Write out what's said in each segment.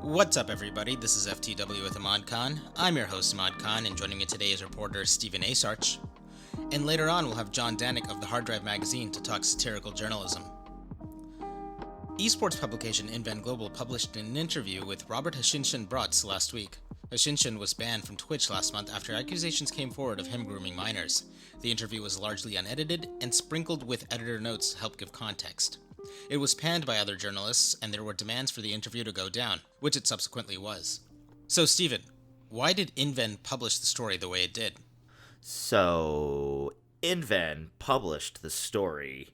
What's up, everybody? This is FTW with Imad Khan. I'm your host, Imad Khan, and joining me today is reporter Steven Asarch. And later on, we'll have John Danik of the Hard Drive magazine to talk satirical journalism. Esports publication InvenGlobal published an interview with Robert Hashinshin Brotz last week. Hashinshin was banned from Twitch last month after accusations came forward of him grooming minors. The interview was largely unedited and sprinkled with editor notes to help give context. It was panned by other journalists, and there were demands for the interview to go down, which it subsequently was. So, Steven, why did Inven publish the story the way it did? So, Inven published the story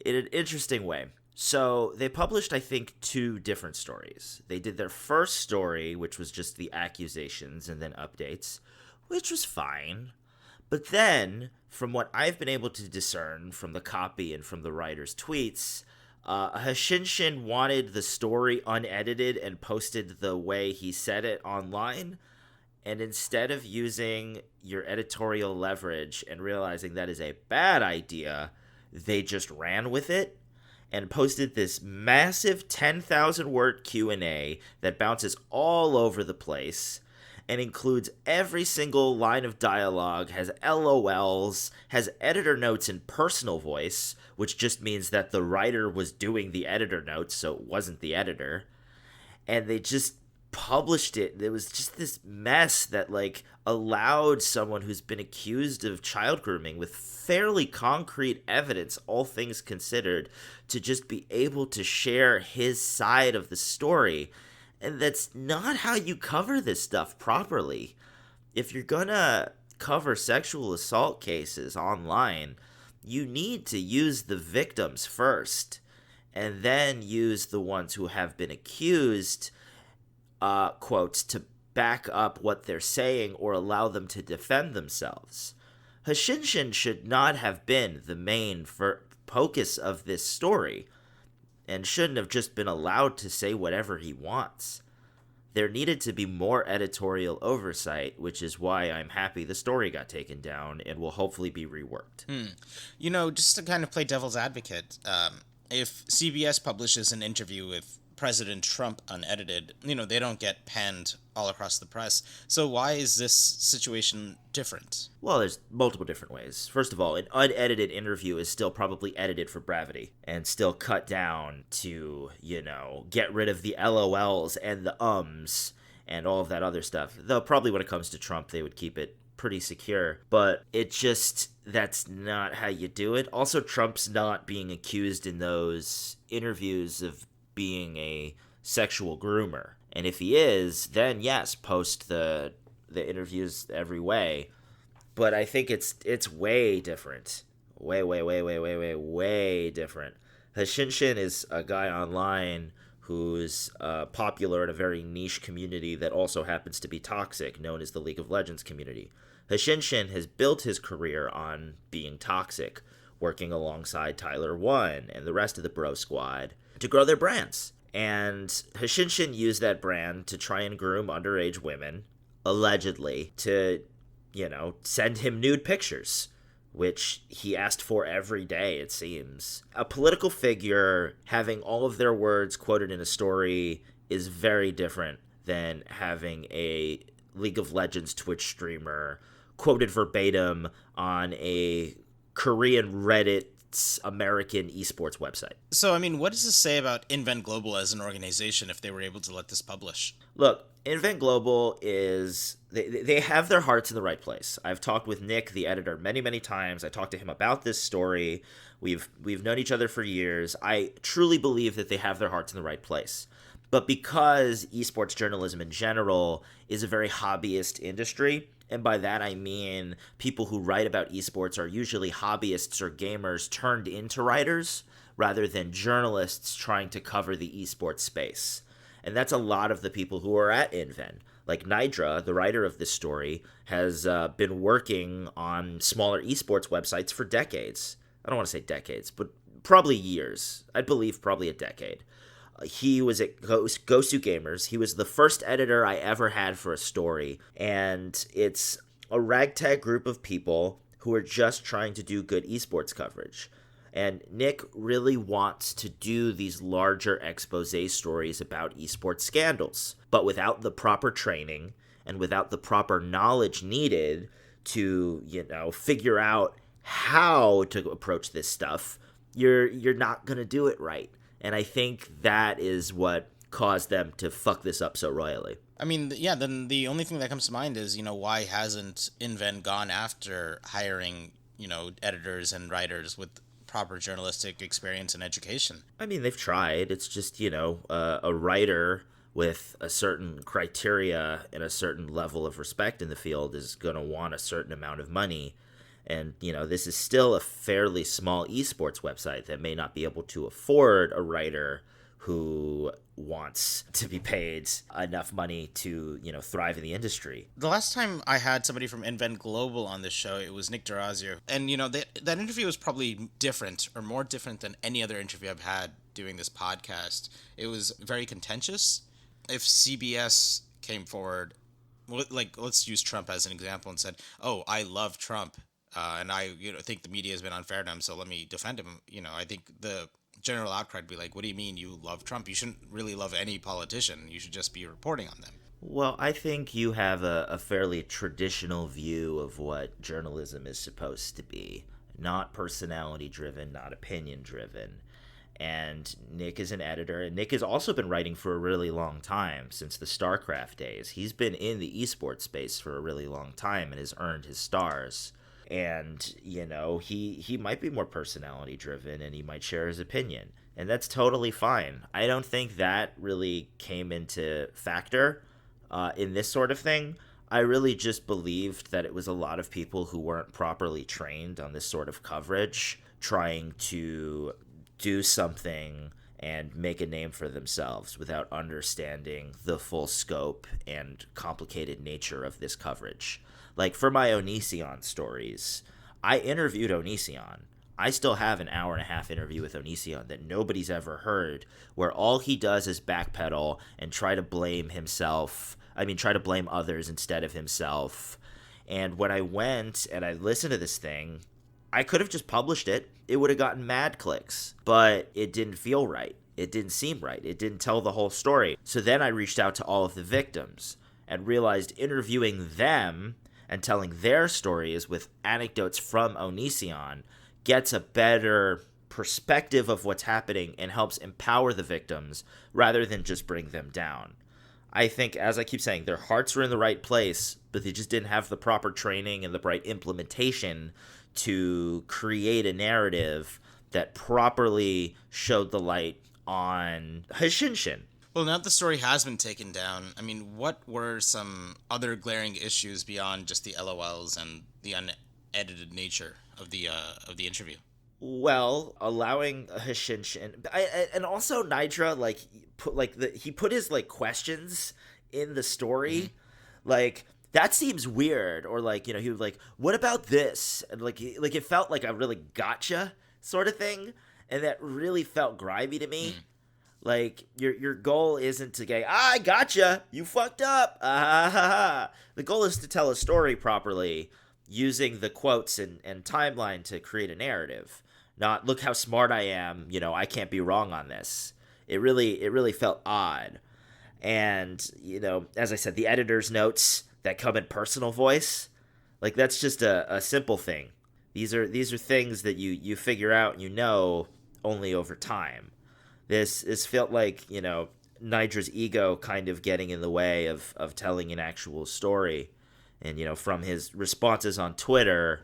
in an interesting way. So, they published, I think, two different stories. They did their first story, which was just the accusations and then updates, which was fine. But then, from what I've been able to discern from the copy and from the writer's tweets, Hashinshin wanted the story unedited and posted the way he said it online. And instead of using your editorial leverage and realizing that is a bad idea, they just ran with it and posted this massive 10,000 word Q&A that bounces all over the place and includes every single line of dialogue, has LOLs, has editor notes in personal voice, which just means that the writer was doing the editor notes, so it wasn't the editor. And they just published it. There was just this mess that, allowed someone who's been accused of child grooming with fairly concrete evidence, all things considered, to just be able to share his side of the story. And that's not how you cover this stuff properly. If you're gonna cover sexual assault cases online, you need to use the victims first, and then use the ones who have been accused, quotes, to back up what they're saying or allow them to defend themselves. Hashinshin should not have been the main focus of this story, and shouldn't have just been allowed to say whatever he wants. There needed to be more editorial oversight, which is why I'm happy the story got taken down and will hopefully be reworked. Just to kind of play devil's advocate, if CBS publishes an interview with President Trump unedited, they don't get panned all across the press. So why is this situation different? Well, there's multiple different ways. First of all, an unedited interview is still probably edited for brevity and still cut down to, get rid of the LOLs and the ums and all of that other stuff. Though probably when it comes to Trump, they would keep it pretty secure. But that's not how you do it. Also, Trump's not being accused in those interviews of being a sexual groomer. And if he is, then yes, post the interviews every way. But I think it's way different. Way different. Hashinshin is a guy online who's popular in a very niche community that also happens to be toxic, known as the League of Legends community. Hashinshin has built his career on being toxic, working alongside Tyler One and the rest of the Bro Squad to grow their brands. And Hashinshin used that brand to try and groom underage women, allegedly, to, send him nude pictures, which he asked for every day, it seems. A political figure having all of their words quoted in a story is very different than having a League of Legends Twitch streamer quoted verbatim on a Korean Reddit American esports website. So, what does this say about InvenGlobal as an organization if they were able to let this publish? Look, InvenGlobal is... They have their hearts in the right place. I've talked with Nick, the editor, many, many times. I talked to him about this story. We've known each other for years. I truly believe that they have their hearts in the right place. But because esports journalism in general is a very hobbyist industry, and by that I mean people who write about esports are usually hobbyists or gamers turned into writers rather than journalists trying to cover the esports space. And that's a lot of the people who are at Inven. Like Nidra, the writer of this story, has been working on smaller esports websites for decades. I don't want to say decades, but probably years. I believe probably a decade. He was at Gosu Gamers. He was the first editor I ever had for a story, and it's a ragtag group of people who are just trying to do good esports coverage. And Nick really wants to do these larger expose stories about esports scandals, but without the proper training and without the proper knowledge needed to, figure out how to approach this stuff, you're not going to do it right. And I think that is what caused them to fuck this up so royally. I mean, yeah, then the only thing that comes to mind is, why hasn't Inven gone after hiring, editors and writers with proper journalistic experience and education? I mean, they've tried. It's just, a writer with a certain criteria and a certain level of respect in the field is going to want a certain amount of money. And, this is still a fairly small esports website that may not be able to afford a writer who wants to be paid enough money to, thrive in the industry. The last time I had somebody from InvenGlobal on this show, it was Nick Durazio. And, that interview was probably different or more different than any other interview I've had doing this podcast. It was very contentious. If CBS came forward, let's use Trump as an example and said, oh, I love Trump. And I think the media has been unfair to him, so let me defend him. I think the general outcry would be like, what do you mean you love Trump? You shouldn't really love any politician. You should just be reporting on them. Well, I think you have a fairly traditional view of what journalism is supposed to be. Not personality driven, not opinion driven. And Nick is an editor, and Nick has also been writing for a really long time, since the StarCraft days. He's been in the esports space for a really long time and has earned his stars. And, he might be more personality driven and he might share his opinion. And that's totally fine. I don't think that really came into factor in this sort of thing. I really just believed that it was a lot of people who weren't properly trained on this sort of coverage trying to do something and make a name for themselves without understanding the full scope and complicated nature of this coverage. Like, for my Onision stories, I interviewed Onision. I still have an hour-and-a-half interview with Onision that nobody's ever heard, where all he does is backpedal and try to blame others instead of himself. And when I went and I listened to this thing, I could have just published it. It would have gotten mad clicks, but it didn't feel right. It didn't seem right. It didn't tell the whole story. So then I reached out to all of the victims and realized interviewing them and telling their stories with anecdotes from Onision gets a better perspective of what's happening and helps empower the victims rather than just bring them down. I think, as I keep saying, their hearts were in the right place, but they just didn't have the proper training and the right implementation to create a narrative that properly showed the light on Hashinshin. Well, now that the story has been taken down, I mean, what were some other glaring issues beyond just the LOLs and the unedited nature of the interview? Well, allowing Hashinshin, and also Nidra, he put his questions in the story, that seems weird. Or he was like, what about this? And it felt like a really gotcha sort of thing, and that really felt grimy to me. Your goal isn't to go, I gotcha, you fucked up. The goal is to tell a story properly using the quotes and timeline to create a narrative. Not, look how smart I am, I can't be wrong on this. It really felt odd. And, as I said, the editor's notes that come in personal voice, that's just a simple thing. These are things that you figure out and only over time. This felt like, Nidra's ego kind of getting in the way of telling an actual story. And, from his responses on Twitter,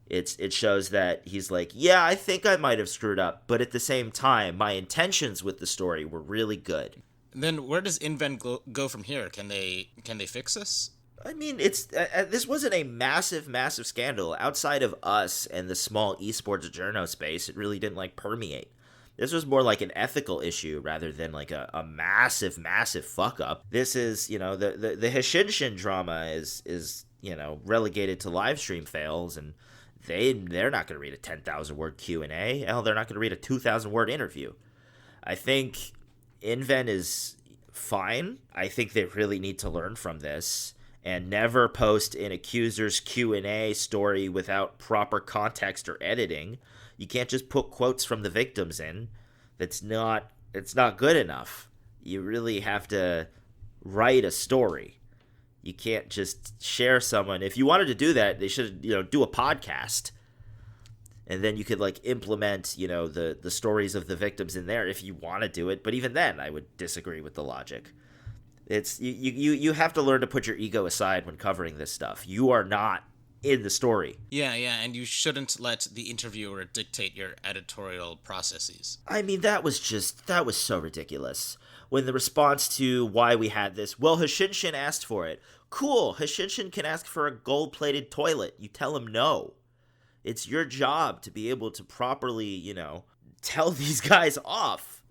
it shows that he's like, yeah, I think I might have screwed up, but at the same time, my intentions with the story were really good. Then where does Inven go from here? Can they fix this? I mean, this wasn't a massive scandal. Outside of us and the small esports journo space, it really didn't permeate. This was more like an ethical issue rather than a massive fuck up. This is, the Hashinshin drama is relegated to live stream fails, and they're not going to read a 10,000 word Q&A. Hell, they're not going to read a 2,000 word interview. I think Inven is fine. I think they really need to learn from this and never post an accuser's Q&A story without proper context or editing. You can't just put quotes from the victims in. It's not good enough. You really have to write a story. You can't just share someone. If you wanted to do that, they should, do a podcast. And then you could implement, the stories of the victims in there if you want to do it. But even then, I would disagree with the logic. It's you have to learn to put your ego aside when covering this stuff. You are not in the story. Yeah, and you shouldn't let the interviewer dictate your editorial processes. I mean, that was so ridiculous. When the response to why we had this, well, Hashinshin asked for it. Cool, Hashinshin can ask for a gold-plated toilet. You tell him no. It's your job to be able to properly, tell these guys off.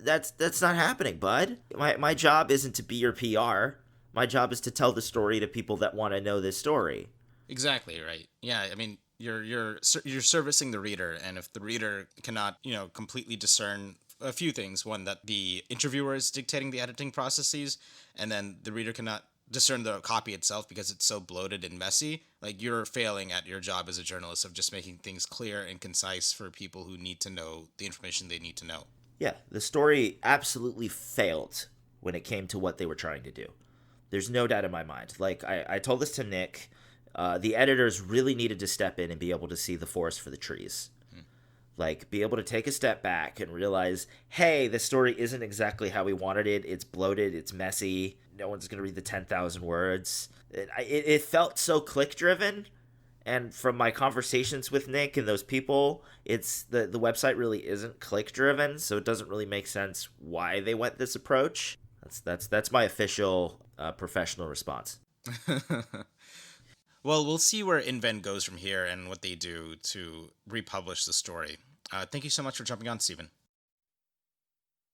That's not happening, bud. My job isn't to be your PR. My job is to tell the story to people that want to know this story. Exactly, right. Yeah, I mean, you're servicing the reader, and if the reader cannot, completely discern a few things, one, that the interviewer is dictating the editing processes, and then the reader cannot discern the copy itself because it's so bloated and messy, you're failing at your job as a journalist of just making things clear and concise for people who need to know the information they need to know. Yeah, the story absolutely failed when it came to what they were trying to do. There's no doubt in my mind. I told this to Nick. The editors really needed to step in and be able to see the forest for the trees. Be able to take a step back and realize, hey, this story isn't exactly how we wanted it. It's bloated. It's messy. No one's going to read the 10,000 words. It felt so click-driven. And from my conversations with Nick and those people, it's the website really isn't click-driven, so it doesn't really make sense why they went this approach. That's my official professional response. Well, we'll see where Inven goes from here and what they do to republish the story. Thank you so much for jumping on, Steven.